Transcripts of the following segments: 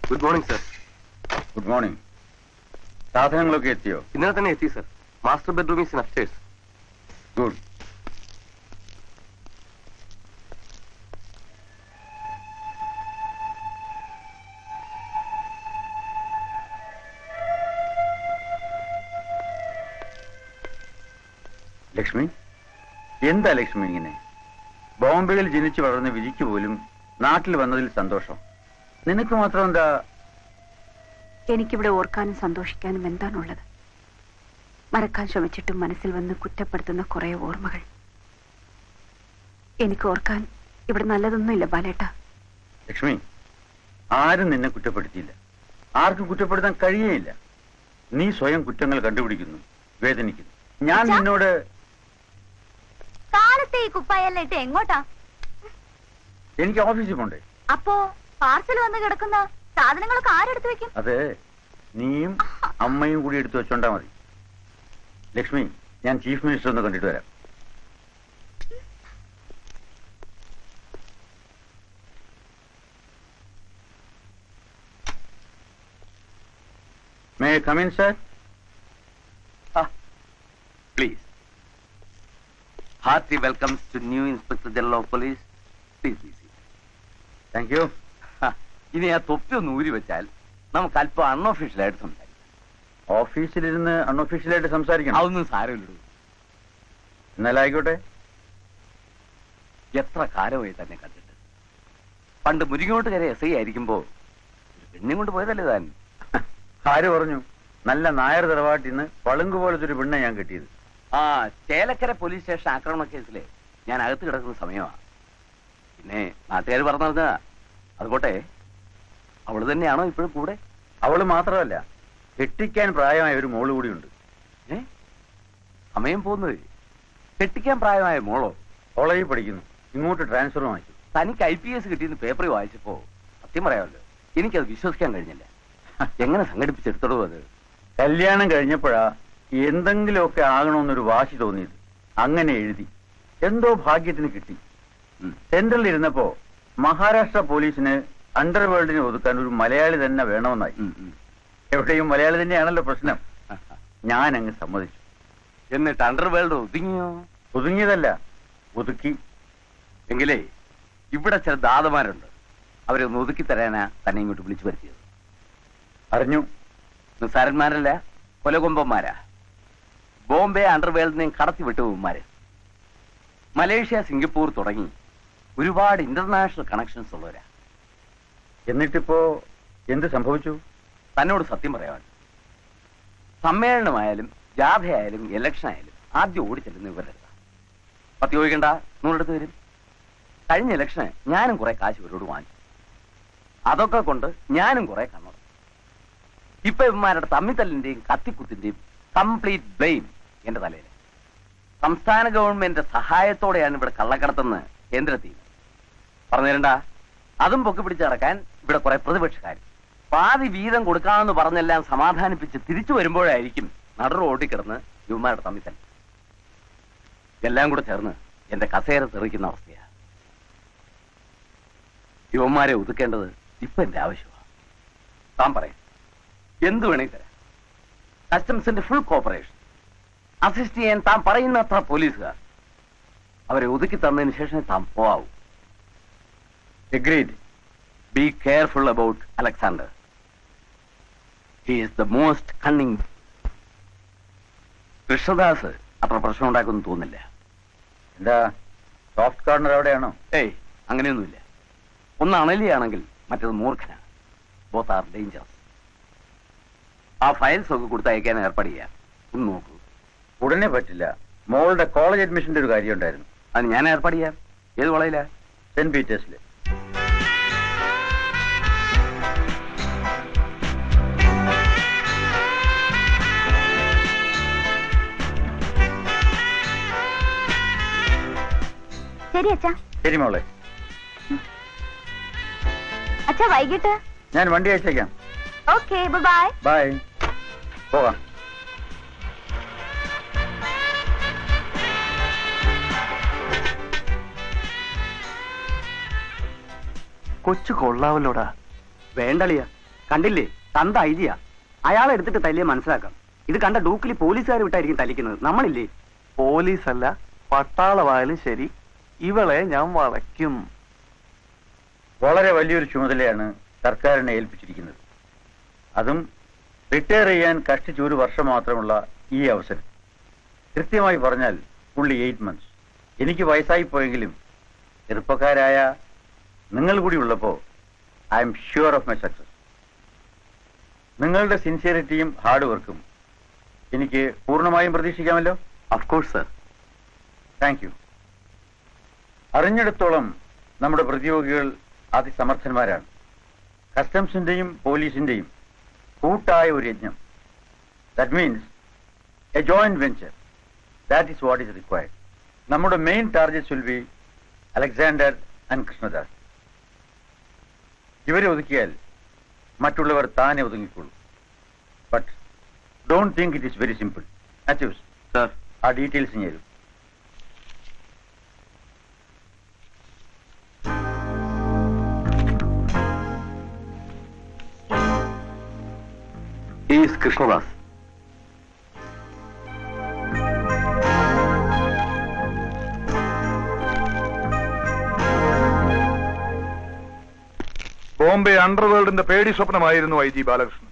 Good morning sir. Good morning. സാധനങ്ങളൊക്കെ എത്തിയോ? ഇന്നലെ തന്നെ എത്തി sir. Master bedroom is in upstairs. Good. Lakshmi, എന്താ ലക്ഷ്മി ഇങ്ങനെ? ബോംബെയിൽ ജനിച്ചു വളർന്ന വിജിക്ക് പോലും നാട്ടിൽ വന്നതിൽ സന്തോഷം. നിനക്ക് മാത്രം എന്താ? എനിക്കിവിടെ ഓർക്കാനും സന്തോഷിക്കാനും എന്താണുള്ളത്? മറക്കാൻ ശ്രമിച്ചിട്ടും മനസ്സിൽ വന്ന് കുറ്റപ്പെടുത്തുന്ന കുറെ ഓർമ്മകൾ. എനിക്ക് ഓർക്കാൻ ഇവിടെ നല്ലതൊന്നുമില്ല ബാലേട്ട. ലക്ഷ്മി, ആരും നിന്നെ കുറ്റപ്പെടുത്തിയില്ല. ആർക്കും കുറ്റപ്പെടുത്താൻ കഴിയേയില്ല. നീ സ്വയം കുറ്റങ്ങൾ കണ്ടുപിടിക്കുന്നു, വേദനിക്കുന്നു. ഞാൻ നിന്നോട് കാലത്തെ ഈ കുപ്പായല്ല ഇട്ട് എങ്ങോട്ടാ? എനിക്ക് ഓഫീസിൽ പോണ്ടേ? അപ്പോ പാർസൽ വന്ന് കിടക്കുന്ന സാധനങ്ങളൊക്കെ ആരെടുത്ത് വെക്കും? അത് നീയും അമ്മയും കൂടി എടുത്തു വെച്ചോണ്ടാ മതി. ലക്ഷ്മി, ഞാൻ ചീഫ് മിനിസ്റ്റർ ഒന്ന് കണ്ടിട്ട് വരാം. May I come in, sir? Please. Hearty welcomes to new inspector general of police. Please please. Thank you. ഇനി ആ തൊപ്പി ഒന്ന് ഊരി വെച്ചാൽ നമുക്ക് അല്പം അൺഒഫീഷ്യലായിട്ട് സംസാരിക്കാം. ഓഫീസിലിരുന്ന് അൺഒഫീഷ്യലായിട്ട് സംസാരിക്കണം? അതൊന്നും സാരമില്ലൂ. എന്നാലും ആയിക്കോട്ടെ. എത്ര കാലമായി തന്നെ കണ്ടിട്ട്. പണ്ട് മുരിങ്ങോട്ടുകര SI ആയിരിക്കുമ്പോ ഒരു പെണ്ണും കൊണ്ട് പോയതല്ലേ താൻ? ആര് പറഞ്ഞു? നല്ല നായർ തറവാട്ടിന്ന് പളുങ്ക് പോലത്തെ ഒരു പെണ്ണെ ഞാൻ കിട്ടിയത്. ആ ചേലക്കര പോലീസ് സ്റ്റേഷൻ ആക്രമണ കേസിലെ ഞാൻ അകത്ത് കിടക്കുന്ന സമയമാണ്. പിന്നെ നാട്ടുകാർ പറഞ്ഞതാ. അതുപോട്ടെ, അവള് തന്നെയാണോ ഇപ്പോഴും കൂടെ? അവള് മാത്രമല്ല, കെട്ടിക്കാൻ പ്രായമായ ഒരു മോള് കൂടിയുണ്ട്. സമയം പോകുന്നത്. കെട്ടിക്കാൻ പ്രായമായ മോളോ? കോളേജിൽ പഠിക്കുന്നു. ഇങ്ങോട്ട് ട്രാൻസ്ഫർ വാങ്ങിച്ചു. തനിക്ക് IPS കിട്ടിയെന്ന് പേപ്പറിൽ വായിച്ചപ്പോ സത്യം പറയാമല്ലോ, എനിക്കത് വിശ്വസിക്കാൻ കഴിഞ്ഞില്ല. എങ്ങനെ സംഘടിപ്പിച്ചെടുത്തോ അത്? കല്യാണം കഴിഞ്ഞപ്പോഴാ എന്തെങ്കിലുമൊക്കെ ആകണമെന്നൊരു വാശി തോന്നിയത്. അങ്ങനെ എഴുതി. എന്തോ ഭാഗ്യത്തിന് കിട്ടി. സെൻട്രലിൽ ഇരുന്നപ്പോ മഹാരാഷ്ട്ര പോലീസിന് അണ്ടർവേൾഡിനെ ഒതുക്കാൻ ഒരു മലയാളി തന്നെ വേണമെന്നായി. എവിടെയും മലയാളി തന്നെയാണല്ലോ പ്രശ്നം. ഞാൻ അങ്ങ് സമ്മതിച്ചു. എന്നിട്ട് അണ്ടർവേൾഡ് ഒതുങ്ങിയോ? ഒതുങ്ങിയതല്ല, ഒതുക്കി. എങ്കിലേ ഇവിടെ ചില ദാതമാരുണ്ട്. അവരെ ഒന്ന് ഒതുക്കി തരാനാ തന്നെ ഇങ്ങോട്ട് വിളിച്ചു വരുത്തിയത്. അറിഞ്ഞു. നിസ്സാരന്മാരല്ല, കൊലകൊമ്പന്മാരാ. ബോംബെ അണ്ടർവേൾഡിനെയും കടത്തി വിട്ടവന്മാര്. മലേഷ്യ, സിംഗപ്പൂർ തുടങ്ങി ഒരുപാട് ഇന്റർനാഷണൽ കണക്ഷൻസ് ഉള്ളവരാ. എന്നിട്ടിപ്പോ എന്ത് സംഭവിച്ചു? തന്നോട് സത്യം പറയാൻ, സമ്മേളനമായാലും ജാഥയായാലും ഇലക്ഷൻ ആയാലും ആദ്യം ഓടിച്ചെല്ലുന്ന ഇവരെടുത്ത പത്തി ചോദിക്കണ്ട, 100 വരും. കഴിഞ്ഞ ഇലക്ഷന് ഞാനും കുറെ കാശ് ഇവരോട് വാങ്ങിച്ചു. അതൊക്കെ കൊണ്ട് ഞാനും കുറെ കണ്ണു. ഇപ്പൊ ഇവന്മാരുടെ തമ്മിത്തല്ലിന്റെയും കത്തിക്കുത്തിന്റെയും കംപ്ലീറ്റ് ബ്ലെയിം എന്റെ തലയിൽ. സംസ്ഥാന ഗവൺമെന്റിന്റെ സഹായത്തോടെയാണ് ഇവിടെ കള്ളക്കടത്തെന്ന് കേന്ദ്രത്തിൽ പറഞ്ഞു തരണ്ട. അതും പൊക്കി പിടിച്ച് നടക്കാൻ ഇവിടെ കുറെ പ്രതിപക്ഷക്കാർ. പാതി വീതം കൊടുക്കാമെന്ന് പറഞ്ഞെല്ലാം സമാധാനിപ്പിച്ച് തിരിച്ചു വരുമ്പോഴായിരിക്കും നടു ഓടിക്കിടന്ന് യുവമാരുടെ തമ്മിത്തല്ല്. എല്ലാം കൂടെ ചേർന്ന് എന്റെ കസേര തെറിക്കുന്ന അവസ്ഥയാ. യുവന്മാരെ ഒതുക്കേണ്ടത് ഇപ്പൊ എന്റെ ആവശ്യമാണ്. താൻ പറയാം, എന്തു വേണമെങ്കിൽ തരാം. കസ്റ്റംസിന്റെ ഫുൾ കോപ്പറേഷൻ. അസിസ്റ്റ് ചെയ്യാൻ താൻ പറയുന്ന അത്ര പോലീസുകാർ. അവരെ ഒതുക്കി തന്നതിന് ശേഷം താൻ പോവാവൂ. Agreed. Be careful about Alexander. He is the most cunning. Krishnadas അത്ര പ്രശ്നം ഉണ്ടാക്കുമെന്ന് തോന്നില്ല. എന്താ, സോഫ്റ്റ് കോർണർ എവിടെയാണോ? ഏയ്, അങ്ങനെയൊന്നുമില്ല. ഒന്ന് അണലിയാണെങ്കിൽ മറ്റേത് മൂർഖനാണ്. Both are dangerous. ആ ഫയൽസ് ഒക്കെ കൊടുത്തയക്കാൻ ഏർപ്പാട് ചെയ്യാം. ഒന്ന് നോക്കൂ. ഉടനെ പറ്റില്ല. മോളുടെ കോളേജ് അഡ്മിഷന്റെ ഒരു കാര്യം ഉണ്ടായിരുന്നു. അത് ഞാൻ ഏർപ്പാട് ചെയ്യാം. ഏത് കോളേജിലാ? സെന്റ് പീറ്റേഴ്സില്. ശരി അച്ഛാ. ശരി മോളെ. അച്ഛാ, വൈകിട്ട് ഞാൻ വണ്ടി അയച്ചേക്കാം. Okay, bye. ബൈ. പോകാം. കൊച്ചു കൊള്ളാവല്ലോടാ. വേണ്ടളിയ, കണ്ടില്ലേ, തന്ത ഐജിയ. അയാളെ എടുത്തിട്ട് തല്ലിയെ മനസ്സിലാക്കാം. ഇത് കണ്ട ഡൂക്കിലി പോലീസുകാർ വിട്ടായിരിക്കും തല്ലിക്കുന്നത്, നമ്മളില്ലേ. പോലീസല്ല, പട്ടാളമായാലും ശരി, ഇവളെ ഞാൻ വളയ്ക്കും. വളരെ വലിയൊരു ചുമതലയാണ് സർക്കാരിനെ ഏൽപ്പിച്ചിരിക്കുന്നത്. അതും റിട്ടയർ ചെയ്യാൻ കഷ്ടിച്ച് 1 വർഷം മാത്രമുള്ള ഈ അവസരം. കൃത്യമായി പറഞ്ഞാൽ ഫുള്ളി 8 months. എനിക്ക് വയസ്സായി പോയെങ്കിലും ചെറുപ്പക്കാരായ നിങ്ങൾ കൂടി ഉള്ളപ്പോ I am sure of my success. നിങ്ങളുടെ സിൻസിയറിറ്റിയും ഹാർഡ് വർക്കും എനിക്ക് പൂർണ്ണമായും പ്രതീക്ഷിക്കാമല്ലോ? Of course sir. Thank you. അറിഞ്ഞിടത്തോളം നമ്മുടെ പ്രതിയോഗികൾ അതിസമർത്ഥന്മാരാണ്. കസ്റ്റംസിന്റെയും പോലീസിന്റെയും കൂട്ടായ ഒരു യജ്ഞം. That means a joint venture. That is what is required. നമ്മുടെ main targets will be Alexander and Krishnadas. ഇവരെ ഒതുക്കിയാൽ മറ്റുള്ളവർ താനെ ഒതുങ്ങിക്കൊള്ളൂ. But don't think it is very simple. Mathews sir, ആ ഡീറ്റെയിൽസ് തരും. ഈസ് കൃഷ്ണദാസ്. ബോംബെ അണ്ടർവേൾഡിന്റെ പേടി സ്വപ്നമായിരുന്നു ഐ ജി ബാലകൃഷ്ണൻ.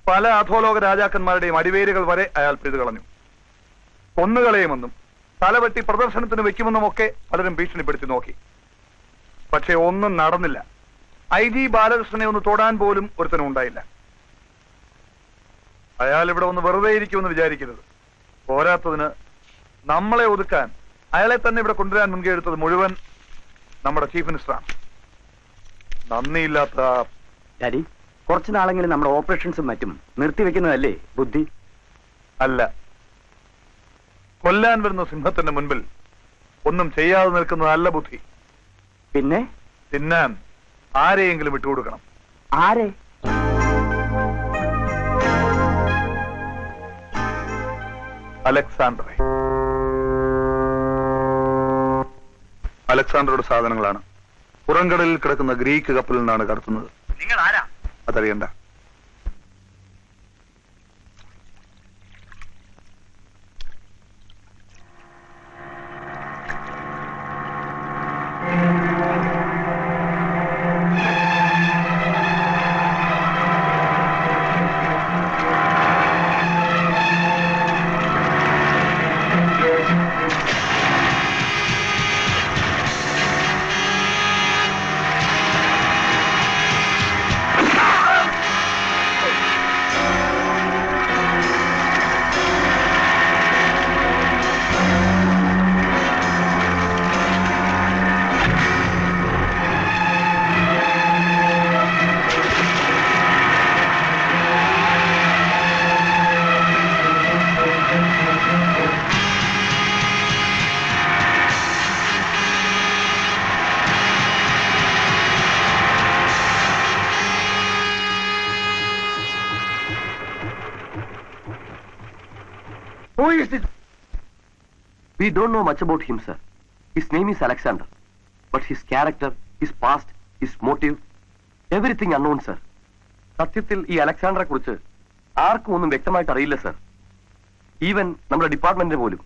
പല അധോലോക രാജാക്കന്മാരുടെയും അടിവേരുകൾ വരെ അയാൾ പിഴുതുകളഞ്ഞു. കൊന്നുകളയുമെന്നും തലവെട്ടി പ്രദർശനത്തിന് വെക്കുമെന്നുമൊക്കെ പലരും ഭീഷണിപ്പെടുത്തി നോക്കി. പക്ഷെ ഒന്നും നടന്നില്ല. ഐ ജി ബാലകൃഷ്ണനെ ഒന്ന് തൊടാൻ പോലും ഒരുത്തനും ഉണ്ടായില്ല. അയാൾ ഇവിടെ ഒന്ന് വെറുതെ ഇരിക്കുമെന്ന് വിചാരിക്കരുത്. പോരാത്തതിന് നമ്മളെ ഒതുക്കാൻ അയാളെ തന്നെ ഇവിടെ കൊണ്ടുവരാൻ മുൻകൈ എടുത്തത് മുഴുവൻ നമ്മുടെ ചീഫ് മിനിസ്റ്ററാണ്. നന്ദിയില്ലാത്ത ഡാഡി, കുറച്ചു നാളെങ്കിലും നമ്മുടെ ഓപ്പറേഷൻസും മറ്റും നിർത്തിവെക്കുന്നതല്ലേ ബുദ്ധി? അല്ല, കൊല്ലാൻ വരുന്ന സിംഹത്തിന്റെ മുൻപിൽ ഒന്നും ചെയ്യാതെ നിൽക്കുന്നതല്ല ബുദ്ധി. പിന്നെ തിന്നാൻ ആരെയെങ്കിലും വിട്ടുകൊടുക്കണം. ആരെ? അലക്സാണ്ടറെ. അലക്സാണ്ടറുടെ സാധനങ്ങളാണ് പുറംകടലിൽ കിടക്കുന്ന ഗ്രീക്ക് കപ്പലിൽ നിന്നാണ് കടത്തുന്നത്. നിങ്ങൾ ആരാ? അതറിയണ്ട. Who is this? We don't know much about him, sir. His name is Alexander. But his character, his past, his motive, everything unknown, sir. സത്യത്തിൽ ഈ അലക്സാണ്ടറെ കുറിച്ച് ആർക്കും ഒന്നും വ്യക്തമായിട്ട് അറിയില്ല, സർ. ഈവൻ നമ്മുടെ ഡിപ്പാർട്ട്മെന്റിന് പോലും.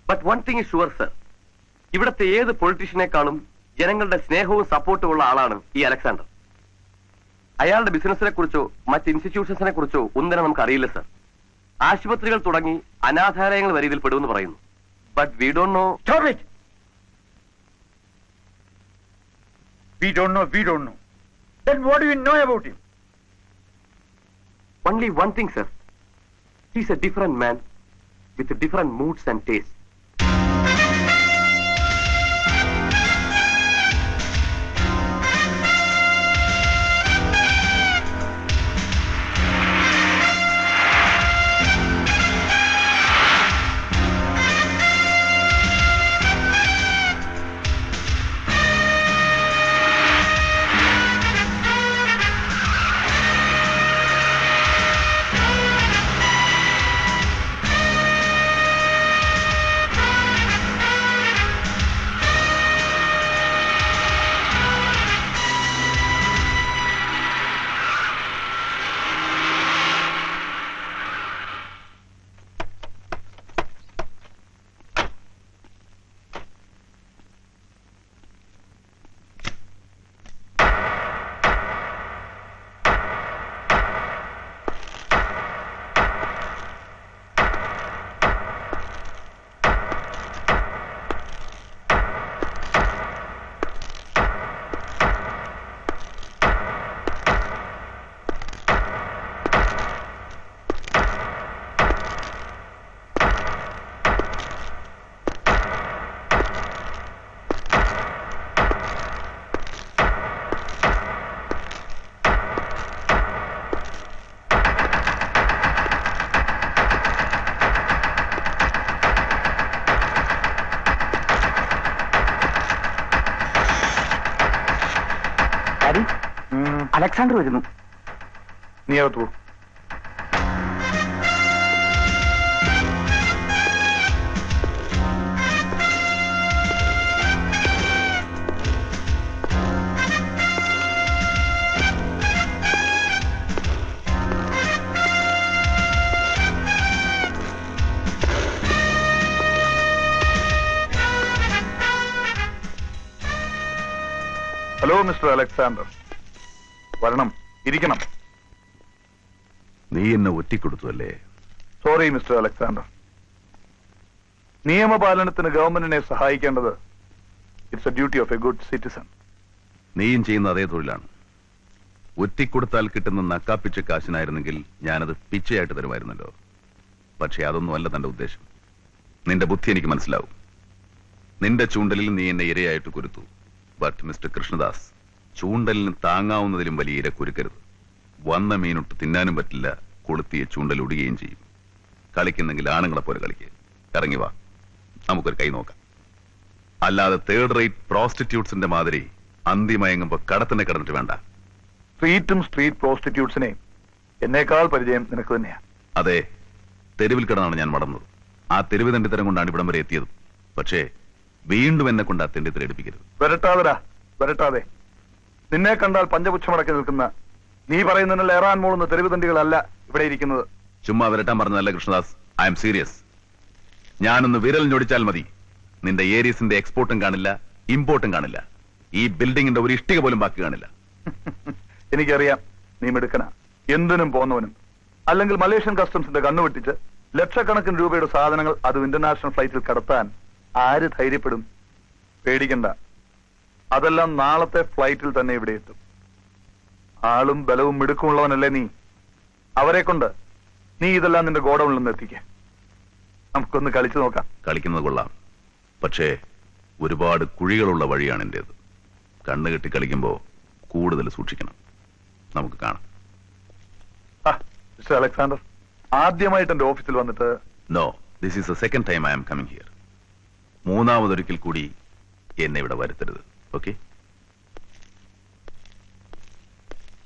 But one thing is sure, sir. ഇവിടുത്തെ ഏത് പൊളിറ്റീഷ്യനേക്കാളും ജനങ്ങളുടെ സ്നേഹവും സപ്പോർട്ടും ഉള്ള ആളാണ് ഈ അലക്സാണ്ടർ. അയാളുടെ ബിസിനസിനെ കുറിച്ചോ മറ്റ് ഇൻസ്റ്റിറ്റ്യൂഷൻസിനെ കുറിച്ചോ ഒന്നും തന്നെ നമുക്ക് അറിയില്ല, സർ. ആശുപത്രികൾ തുടങ്ങി അനാഥാലയങ്ങൾ വരെ ഇതിൽ പെടുമെന്ന് പറയുന്നു. But we don't know. We don't know. Then what do you know about him? Only one thing, sir. He's a different man with different moods and tastes. Daddy Alexander വരുന്നു. നീ അകത്തു പോ. ഹലോ മിസ്റ്റർ അലക്സാണ്ടർ, വരണം, ഇരിക്കണം. നീ എന്നെ ഒറ്റിക്കൊടുത്തു അല്ലേ? Sorry mister Alexander. നിയമപാലനത്തിന് ഗവൺമെന്റിനെ സഹായിക്കേണ്ടത് it's a duty of a good citizen. നീയും ചെയ്യുന്ന അതേ തൊഴിലാണ്. ഒറ്റിക്കൊടുത്താൽ കിട്ടുന്ന നക്കാപ്പിച്ച കാശിനായിരുന്നെങ്കിൽ ഞാനത് പിച്ചയായിട്ട് തരുമായിരുന്നല്ലോ. പക്ഷെ അതൊന്നുമല്ല തന്റെ ഉദ്ദേശം. നിന്റെ ബുദ്ധി എനിക്ക് മനസ്സിലാവും. നിന്റെ ചൂണ്ടലിൽ നീ എന്നെ ഇരയായിട്ട് കുരുത്തു. ബട്ട് മിസ്റ്റർ കൃഷ്ണദാസ്, ചൂണ്ടലിന് താങ്ങാവുന്നതിലും വലിയ ഇര കുരുക്കരുത്. വന്ന മീനൊട്ട് തിന്നാനും പറ്റില്ല, കൊളുത്തിയ ചൂണ്ടൽ ഒടുകയും ചെയ്യും. കളിക്കുന്നെങ്കിൽ ആണുങ്ങളെ പോലെ കളിക്കുക. ഇറങ്ങി വാ, നമുക്കൊരു കൈ നോക്കാം. അല്ലാതെ തേർഡ് റേറ്റ് പ്രോസ്റ്റിറ്റ്യൂട്ട്സിന്റെ മാതിരി അന്തിമയങ്ങുമ്പോ കടത്തിനെ കിടന്നിട്ട് വേണ്ട. സ്ട്രീറ്റ് പ്രോസ്റ്റിറ്റ്യൂട്ട്സിനെയും എന്നേക്കാൾ പരിചയം നിനക്ക് തന്നെയാണ്. അതെ, തെരുവിൽ കിടന്നാണ് ഞാൻ വളർന്നത്. ആ തെരുവ് തണ്ടിത്തരം കൊണ്ടാണ് ഇവിടം വരെ എത്തിയത്. പക്ഷേ വീണ്ടും എന്നെ കൊണ്ട് ആ തെണ്ടിത്തരം എടുപ്പിക്കരുത്. വരട്ടാതെ. നിന്നെ കണ്ടാൽ പഞ്ചപുച്ഛമടക്കി നിൽക്കുന്ന, നീ പറയുന്നതിനുള്ള ഏറാൻ മൂളുന്ന തെരുവ് തണ്ടികളല്ല ഇവിടെ ഇരിക്കുന്നത്. ചുമ്മാ വരട്ടാൻ പറഞ്ഞതല്ല കൃഷ്ണദാസ്, ഐ എം സീരിയസ്. ഞാനൊന്ന് വിരൽ ഞൊടിച്ചാൽ മതി, നിന്റെ ഏരിയസിന്റെ എക്സ്പോർട്ടും കാണില്ല, ഇമ്പോർട്ടും കാണില്ല. ഈ ബിൽഡിങ്ങിന്റെ ഒരു ഇഷ്ടിക പോലും ബാക്കി കാണില്ല. എനിക്കറിയാം, നീ മിടുക്കനാ, എന്തിനും പോന്നവനും. അല്ലെങ്കിൽ മലേഷ്യൻ കസ്റ്റംസിന്റെ കണ്ണുവെട്ടിച്ച് ലക്ഷക്കണക്കിന് രൂപയുടെ സാധനങ്ങൾ അതും ഇന്റർനാഷണൽ ഫ്ലൈറ്റിൽ കടത്താൻ ആര് ധൈര്യപ്പെടും? പേടിക്കണ്ട, അതെല്ലാം നാളത്തെ ഫ്ലൈറ്റിൽ തന്നെ ഇവിടെ എത്തും. ആളും ബലവും മിടുക്കുമുള്ളവനല്ലേ നീ. അവരെ കൊണ്ട് നീ ഇതെല്ലാം നിന്റെ ഗോഡൌണിൽ നിന്ന് എത്തിക്കേ. നമുക്കൊന്ന് കളിച്ചു നോക്കാം. കളിക്കുന്നത് കൊള്ളാം, പക്ഷേ ഒരുപാട് കുഴികളുള്ള വഴിയാണ് എന്റേത്. കണ്ണുകെട്ടി കളിക്കുമ്പോ കൂടുതൽ സൂക്ഷിക്കണം. നമുക്ക് കാണാം. മിസ്റ്റർ അലക്സാണ്ടർ, ആദ്യമായിട്ട് എന്റെ ഓഫീസിൽ വന്നിട്ട്. No, this is the second time I am coming here. മൂന്നാമതൊരിക്കൽ കൂടി എന്നെ ഇവിടെ വരുത്തരുത്. ഓക്കെ?